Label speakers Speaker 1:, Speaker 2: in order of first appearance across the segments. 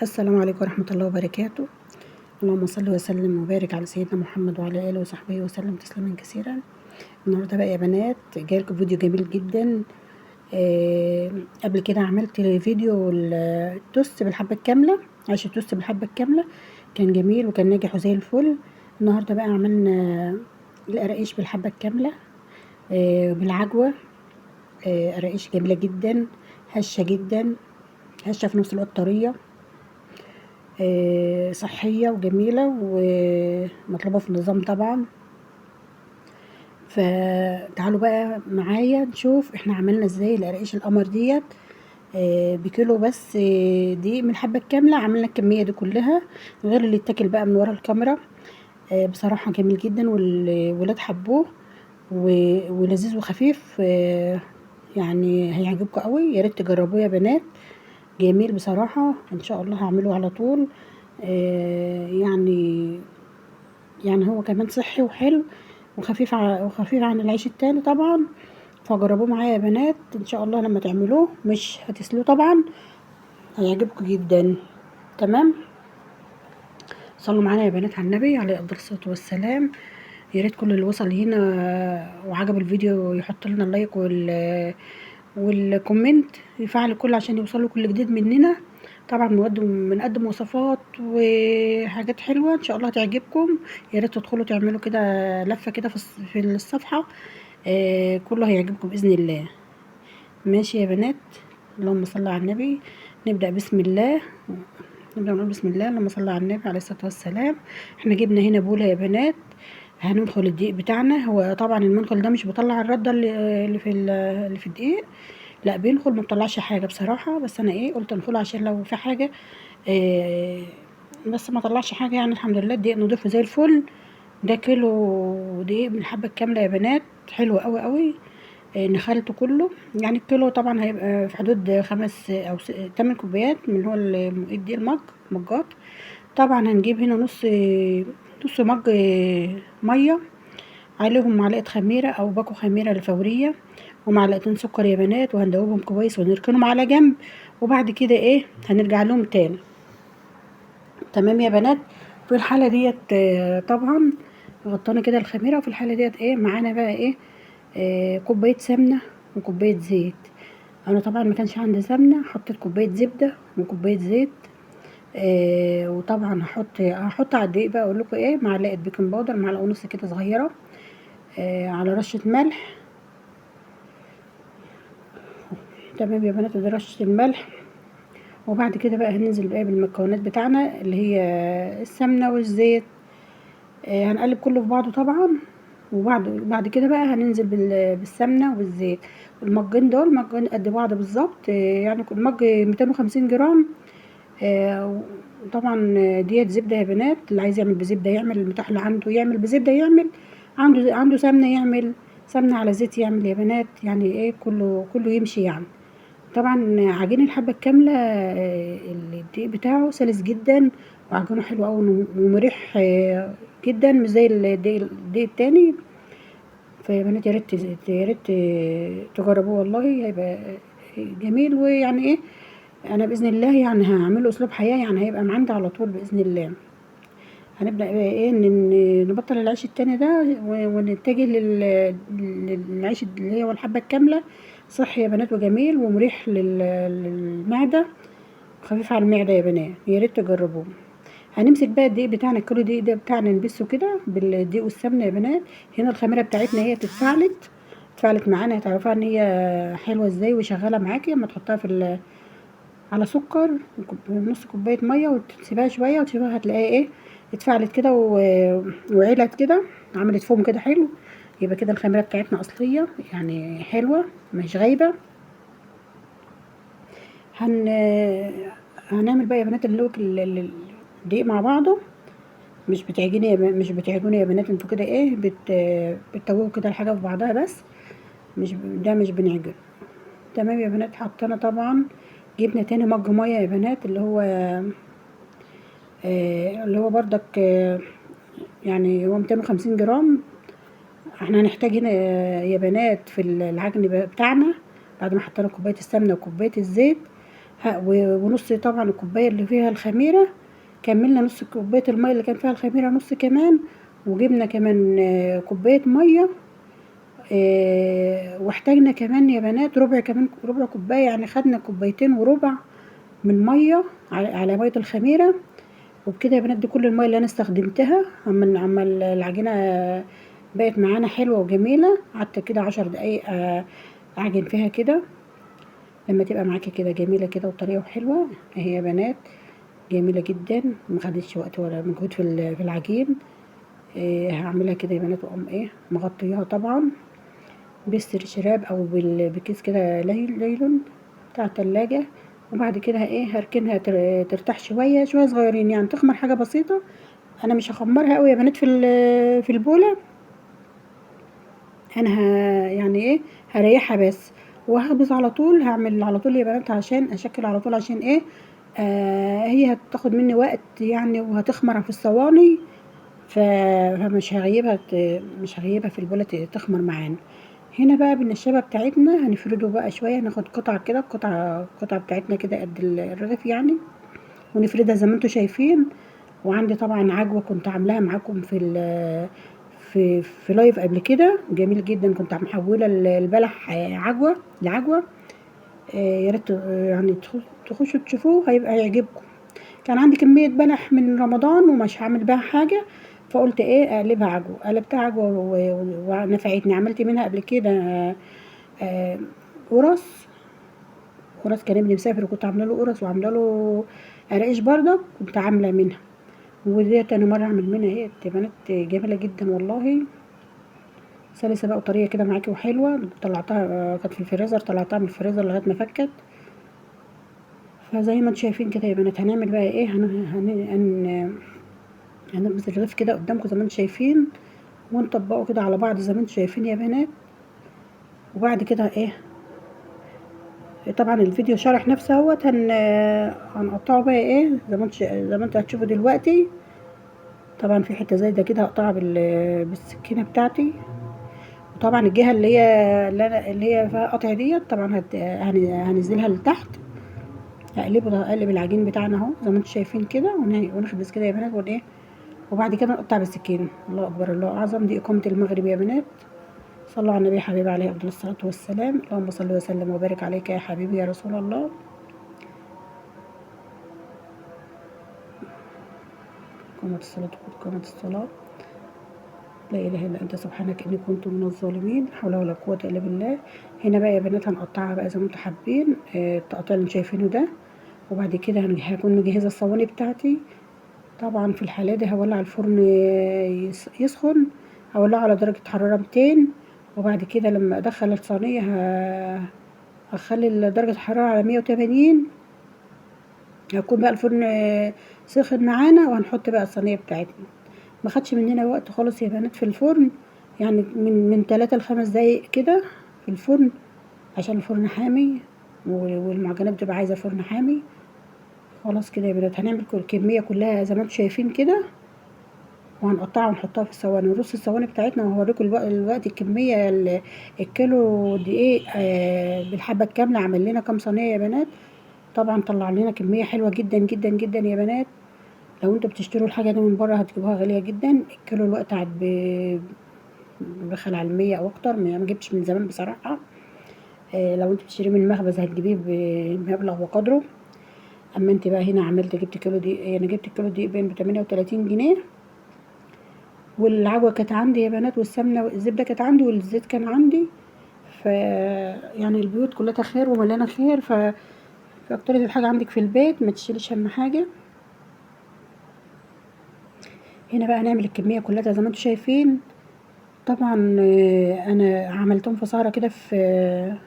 Speaker 1: السلام عليكم ورحمة الله وبركاته. اللهم صل وسلم وبارك على سيدنا محمد وعلى آله وصحبه وسلم تسليما كثيرا. النهارده بقى يا بنات جايلكم فيديو جميل جدا. قبل كده عملت فيديو التوست بالحبة الكاملة، عيش التوست بالحبة الكاملة كان جميل وكان ناجح وزي الفل. النهارده بقى عملنا القراقيش بالحبة الكاملة بالعجوة. قراقيش جميلة جدا، هشة جدا، هشة في نفس الوقت طرية، صحية وجميلة ومطلوبة في النظام طبعا. فتعالوا بقى معايا نشوف احنا عملنا ازاي القراقيش القمر ديت. بكيلو بس دي من الحبة الكاملة عملنا الكمية دي كلها، غير اللي اتاكل بقى من ورا الكاميرا. بصراحة جميل جدا والولاد حبوه ولذيذ وخفيف. يعني هيعجبكم قوي، يا ريت تجربوه يا بنات. جميل بصراحة، ان شاء الله هعمله على طول. يعني هو كمان صحي وحلو وخفيف عن العيش التاني طبعا. فجربوه معايا يا بنات، ان شاء الله لما تعملوه مش هتسلوه طبعا، هيعجبكم جدا. تمام، صلوا معانا يا بنات على النبي عليه افضل الصلاه والسلام. يا ريت كل اللي وصل هنا وعجب الفيديو يحط لنا اللايك والكومنت، يفعل الكل عشان يوصله كل جديد مننا. طبعا بنقدم وصفات وحاجات حلوه ان شاء الله تعجبكم. يا ريت تدخلوا تعملوا كده لفه كده في الصفحه، كله هيعجبكم باذن الله. ماشي يا بنات، اللهم صل على النبي. نبدا بسم الله، نبدا نقول بسم الله، اللهم صل على النبي عليه الصلاه والسلام. احنا جبنا هنا بوله يا بنات، هندخل الدقيق بتاعنا. هو طبعا المنخل ده مش بيطلع الرده اللي في الدقيق، لا بينخل ما بيطلعش حاجه بصراحه، بس انا قلت ندخله عشان لو في حاجه. آه بس ما طلعش حاجه يعني، الحمد لله الدقيق نضيفه زي الفل. ده كيلو دقيق من الحبه الكامله يا بنات، حلو قوي قوي. نخلته كله، يعني الكيلو طبعا هيبقى في حدود 8 كوبايات من اللي هو الدقيق مجات. طبعا هنجيب هنا نص مج ميه، عليهم معلقه خميره او باكو خميره الفوريه، ومعلقتين سكر يا بنات، وهندوبهم كويس ونركنهم على جنب. وبعد كده هنرجع لهم تاني. تمام يا بنات. في الحاله ديت طبعا غطينا كده الخميره، وفي الحاله ديت معانا بقى كوبايه سمنه وكوبايه زيت. انا طبعا ما كانش عندي سمنه، حطيت كوبايه زبده وكوبايه زيت. وطبعا هحط على الدقيق بقى اقول لكم معلقه بيكنج باودر، معلقه ونص كده صغيره، على رشه ملح. تمام يا بنات، ودي رشه الملح. وبعد كده بقى هننزل بقى بالمكونات بتاعنا اللي هي السمنه والزيت. هنقلب كله في بعضه طبعا. وبعد كده بقى هننزل بالسمنه والزيت. المجين دول مجين قد بعض بالظبط، يعني كل مج 250 جرام. طبعا ديت زبده يا بنات، اللي عايز يعمل بزبده يعمل، المتاح اللي عنده يعمل بزبده يعمل، عنده سمنه يعمل سمنه على زيت يعمل يا بنات، يعني كله يمشي يعني. طبعا عجين الحبه الكامله الدقيق بتاعه سلس جدا، وعجينه حلو قوي ومريح جدا، مش زي الدقيق التاني. فيا بنات يا ريت تجربوه، والله هيبقى جميل. ويعني انا باذن الله يعني هعمله اسلوب حياه، يعني هيبقى معندي على طول باذن الله. هنبدا بقى نبطل العيش التاني ده ونتجه للعيش اللي هو الحبه الكامله. صحي يا بنات وجميل ومريح للمعده، خفيف على المعده يا بنات، يا ريت تجربوه. هنمسك بقى الدقيق بتاعنا، الكيلو دقيق ده بتاعنا نبسه كده بالدقيق والسمنه يا بنات. هنا الخميره بتاعتنا هي اتفعلت معانا، هتعرفوها ان هي حلوه ازاي وشغاله معاكي اما تحطها على سكر نص كوبايه ميه، وتسيبها شويه وتسيبها، هتلاقيها اتفعلت كده وعلت كده، عملت فوم كده حلو. يبقى كده الخميره بتاعتنا اصليه يعني حلوه مش غايبه. هن هنعمل بقى يا بنات الدقيق مع بعضه. مش بتعجني يا بنات، انتوا كده بتتوهوا كده الحاجه في بعضها بس، مش بنعجن. تمام يا بنات، حطينا طبعا، جبنا تاني مج ميه يا بنات، اللي هو بردك يعني هو 250 جرام. احنا هنحتاج هنا يا بنات في العجن بتاعنا، بعد ما حطينا كوبايه السمنه وكوبايه الزيت، ونص طبعا الكوبايه اللي فيها الخميره، كملنا نص كوبايه الميه اللي كان فيها الخميره نص كمان، وجبنا كمان كوبايه ميه، واحتاجنا كمان يا بنات ربع، كمان ربع كوبايه، يعني خدنا كوبايتين وربع من ميه على ميه الخميره. وبكده يا بنات دي كل الميه اللي انا استخدمتها، عما العجينه بقت معانا حلوه وجميله. قعدت كده 10 دقايق اعجن فيها كده، لما تبقى معاكي كده جميله كده وطريه وحلوه اهي يا بنات، جميله جدا، ما خدتش وقت ولا مجهود في العجين. هعملها كده يا بنات، واقوم مغطياها طبعا باسترشراب او بكيس كده ليلون بتاع التلاجة. وبعد كده هركنها ترتاح شويه شويه صغيرين، يعني تخمر حاجه بسيطه. انا مش هخمرها قوي يا بنات في البوله، انا يعني هريحها بس. وهخبز على طول، هعمل على طول يا بنات عشان اشكل على طول، عشان هي هتاخد مني وقت يعني، وهتخمر في الصواني. فمش هغيبها مش هغيبها في البوله تخمر معانا. هنا بقى بالنشابه بتاعتنا هنفرده بقى شويه، ناخد قطعه كده، قطعه بتاعتنا كده قد الرغيف يعني، ونفردها زي ما انتم شايفين. وعندي طبعا عجوه كنت عاملاها معاكم في لايف قبل كده، جميل جدا، كنت محوله البلح عجوه لعجوه. يا ريت يعني تخشوا تشوفوه، هيعجبكم. كان عندي كميه بلح من رمضان ومش هعمل بيها حاجه، فقلت اقلبها عجوه، قلبتها عجوه ونفعتني. عملت منها قبل كده آه، قرص. كان ابني مسافر وكنت عامله له قرص، وعامله له قراقيش برضك كنت عامله منها. ودي تاني مرة اعمل منها بنات جميلة جدا والله، سلسة بقى وطرية كده معاكي وحلوة. طلعتها كانت في الفريزر، طلعتها من الفريزر لغاية ما فكت. فزي ما انتم شايفين كده يا بنات، هنعمل بقى هنخبز الرغيف كده قدامكم زي ما انتم شايفين، ونطبقه كده على بعض زي ما انتم شايفين يا بنات. وبعد كده طبعا الفيديو شرح نفسه اهوت، هنقطعه بقى زي ما انتوا هتشوفوا دلوقتي. طبعا في حته زي ده كده هقطعها بالسكينه بتاعتي. وطبعا الجهه اللي هي فيها قطع ديت طبعا هنزلها لتحت. هقلب العجين بتاعنا اهو زي ما انتم شايفين كده، ونخبز كده يا بنات وبعد كده نقطع بالسكينه. الله اكبر الله اعظم، دي اقامه المغرب يا بنات. صلوا على النبي حبيبي عليه افضل الصلاه والسلام. اللهم صل وسلم وبارك عليك يا حبيبي يا رسول الله. قامت الصلاه قامت الصلاه. لا اله الا انت سبحانك اني كنت من الظالمين. لا حول ولا قوه الا بالله. هنا بقى يا بنات هنقطعها بقى زي ما انتم حابين، التقطيع اللي شايفينه ده. وبعد كده هكون مجهزه الصواني بتاعتي. طبعا في الحالة دي هولع الفرن يسخن، هولعه على درجة حرارة 200. وبعد كده لما ادخل الصينية هخلي درجة الحرارة على 180. هيكون بقى الفرن سخن معانا، وهنحط بقى الصينية بتاعتنا. ما خدش مننا وقت خالص يا بنات في الفرن، يعني من 3 ل5 دقايق كده في الفرن، عشان الفرن حامي، والمعجنات بتبقى عايزة فرن حامي. خلاص كده يا بنات، هنعمل الكمية كلها زي ما انتم شايفين كده، وهنقطعها ونحطها في الصواني، ونرص الصواني بتاعتنا. وهوريكم الوقت الكمية الكيلو دقيق بالحبة الكاملة عمل لنا كام صينية يا بنات. طبعا طلع لنا كمية حلوة جدا جدا جدا يا بنات. لو انتوا بتشتروا الحاجة دي من بره هتجيبوها غالية جدا. الكيلو الوقت عاد دخل على 100 او اكتر، ما جبتش من زمان بصراحة. لو انت بتشتريه من المخبز هتجيبيه بمبلغ وقدره. اما انت بقى هنا جبت كيلو دقيق، انا جبت كيلو دقيق باين ب38 جنيه. والعجوة كانت عندي يا بنات، والسمنة والزبدة كانت عندي، والزيت كان عندي. يعني البيوت كلها خير ومليانة خير. فاكترية الحاجة عندك في البيت، ما تشيلش هم حاجة. هنا بقى هنعمل الكمية كلها زي ما انتوا شايفين. طبعا انا عملتهم في سهرة كده في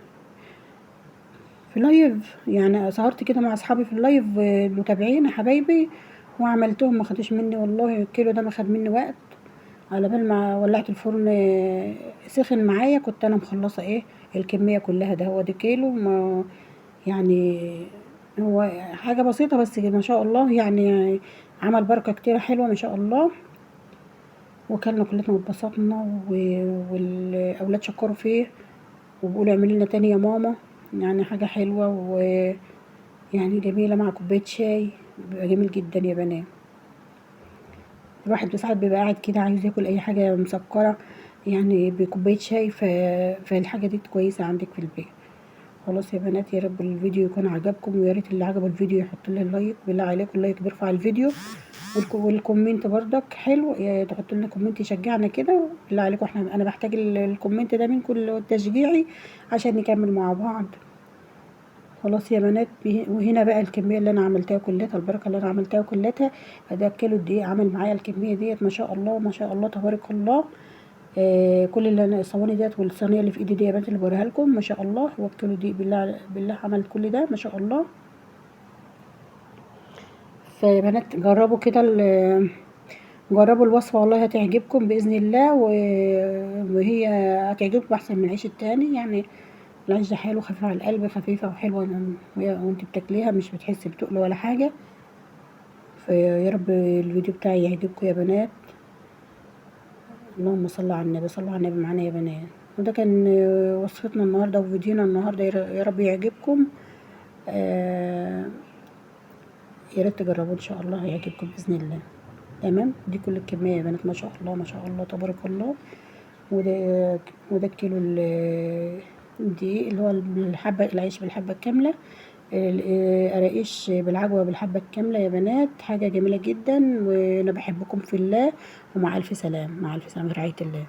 Speaker 1: لايف، يعني سهرت كده مع اصحابي في اللايف المتابعين يا حبايبي، وعملتهم. ما خدوش مني والله الكيلو ده، ما خد مني وقت. على بال ما ولعت الفرن سخن معايا، كنت انا مخلصه الكميه كلها. ده هو ده كيلو، ما يعني هو حاجه بسيطه بس ما شاء الله، يعني عمل بركه كتير حلوه ما شاء الله. وكلنا كلنا واتبسطنا، والاولاد شكروا فيه وبيقولوا اعملي لنا تاني يا ماما، يعني حاجه حلوه. يعني جميلة مع كوباية شاي، بيبقى جميل جدا يا بنات. الواحد ساعات بيبقى قاعد كده عايز ياكل اي حاجة مسكرة، يعني بكوباية شاي فالحاجة دي كويسة عندك في البيت. خلاص يا بنات، يا رب الفيديو يكون عجبكم، ويا ريت اللي عجبه الفيديو يحط لي لايك، بالله عليكم اللايك بيرفع الفيديو، والكومنت برضك حلو، تحطوا لنا كومنت يشجعنا كده، بالله عليكم انا بحتاج الكومنت ده منكم تشجيعي عشان نكمل مع بعض. خلاص يا بنات، وهنا بقى الكميه اللي انا عملتها كلها، البركه اللي انا عملتها كلها، ده كيلو دقيق عمل معايا الكميه ديت، ما شاء الله ما شاء الله تبارك الله. كل اللي انا الصواني ديت والصينيه اللي في ايدي دي يا بنات اللي بوريها لكم، ما شاء الله هو الكيلو دقيق، بالله بالله عمل كل ده ما شاء الله. فيا بنات جربوا كده جربوا الوصفه والله هتعجبكم باذن الله، وهي هتعجبكم احسن من العيش التاني يعني. العيش ده حلو، خفيف على القلب، خفيفه وحلوه، وانت بتاكليها مش بتحسي بتقل ولا حاجه. فيا رب الفيديو بتاعي يعجبكم يا بنات. اللهم صل على النبي، صلوا على النبي معانا يا بنات. وده كان وصفتنا النهارده وفيديونا النهارده، يا رب يعجبكم. آه، يا ريت تجربوا ان شاء الله هيعجبكم باذن الله. تمام، دي كل الكميه يا بنات، ما شاء الله ما شاء الله تبارك الله. وده الكيلو دي اللي هو الحبه، العيش بالحبه الكامله، قراقيش بالعجوه بالحبه الكامله يا بنات، حاجه جميله جدا. وانا بحبكم في الله، ومع الف سلام، مع الف سلامه في رعايه الله.